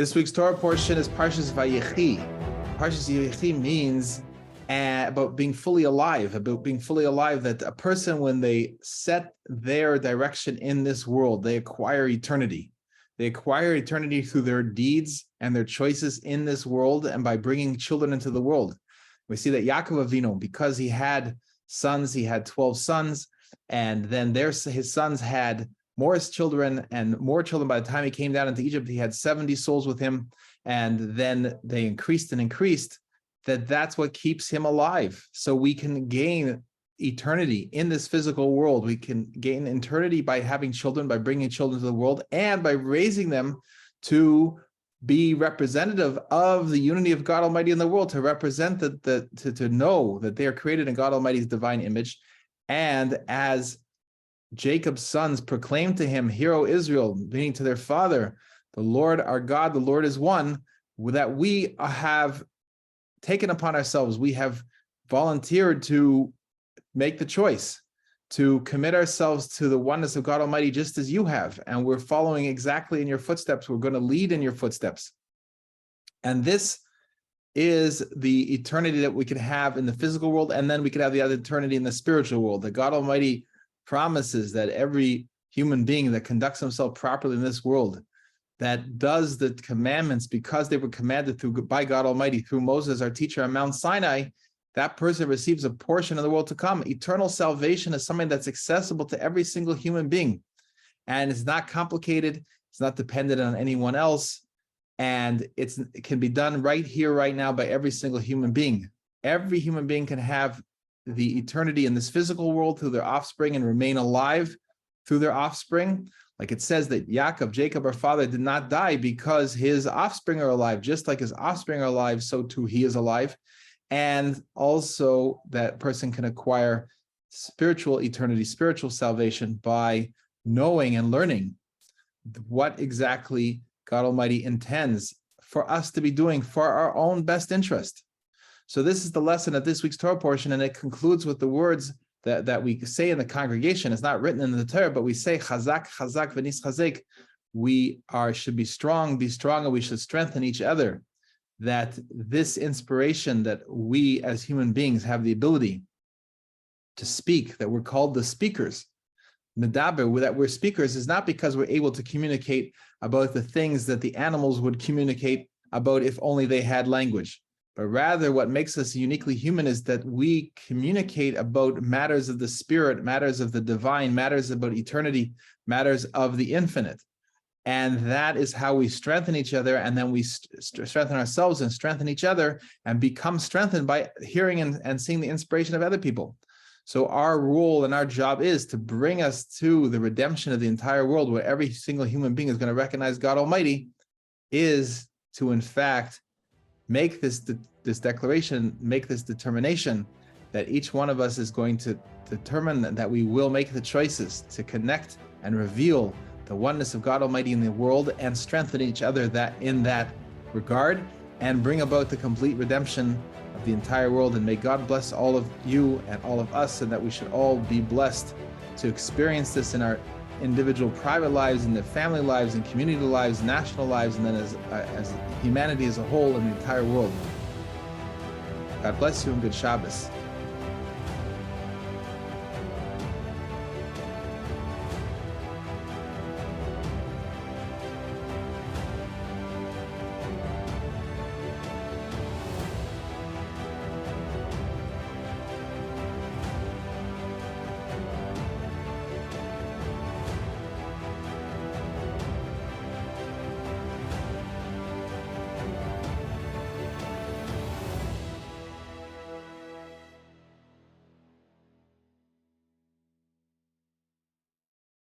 This week's Torah portion is Parshas VaYechi. Parshas VaYechi means about being fully alive, that a person, when they set their direction in this world, they acquire eternity. They acquire eternity through their deeds and their choices in this world and by bringing children into the world. We see that Yaakov Avinu, because he had sons, he had 12 sons, and then his sons had more children and more children. By the time he came down into Egypt, he had 70 souls with him, and then they increased and increased. That's what keeps him alive. So we can gain eternity in this physical world. We can gain eternity by having children, by bringing children to the world, and by raising them to be representative of the unity of God Almighty in the world, to represent to know that they are created in God Almighty's divine image. And as Jacob's sons proclaimed to him, "Hear, O Israel," meaning to their father, "The Lord our God, the Lord is one," that we have taken upon ourselves, we have volunteered to make the choice to commit ourselves to the oneness of God Almighty, just as you have, and we're following exactly in your footsteps. We're going to lead in your footsteps. And this is the eternity that we can have in the physical world, and then we can have the other eternity in the spiritual world. That God Almighty promises that every human being that conducts himself properly in this world, that does the commandments because they were commanded by God Almighty through Moses, our teacher on Mount Sinai, that person receives a portion of the world to come. Eternal salvation is something that's accessible to every single human being. And it's not complicated. It's not dependent on anyone else. And it can be done right here, right now by every single human being. Every human being can have the eternity in this physical world through their offspring and remain alive through their offspring. Like it says that Jacob, our father, did not die because his offspring are alive. Just like his offspring are alive, so too he is alive. And also that person can acquire spiritual eternity, spiritual salvation by knowing and learning what exactly God Almighty intends for us to be doing for our own best interest. So this is the lesson of this week's Torah portion, and it concludes with the words that we say in the congregation. It's not written in the Torah, but we say, Chazak, Chazak, v'nis chazek. We should be strong, and we should strengthen each other. That this inspiration that we as human beings have the ability to speak, that we're called the speakers, medaber, that we're speakers, is not because we're able to communicate about the things that the animals would communicate about if only they had language. But rather what makes us uniquely human is that we communicate about matters of the spirit, matters of the divine, matters about eternity, matters of the infinite. And that is how we strengthen each other, and then we strengthen ourselves and strengthen each other and become strengthened by hearing and seeing the inspiration of other people. So our role and our job is to bring us to the redemption of the entire world, where every single human being is going to recognize God Almighty, is to in fact make this declaration, make this determination that each one of us is going to determine that we will make the choices to connect and reveal the oneness of God Almighty in the world and strengthen each other in that regard, and bring about the complete redemption of the entire world. And may God bless all of you and all of us, and that we should all be blessed to experience this in our individual private lives, in their family lives, and community lives, national lives, and then as humanity as a whole in the entire world. God bless you and good Shabbos.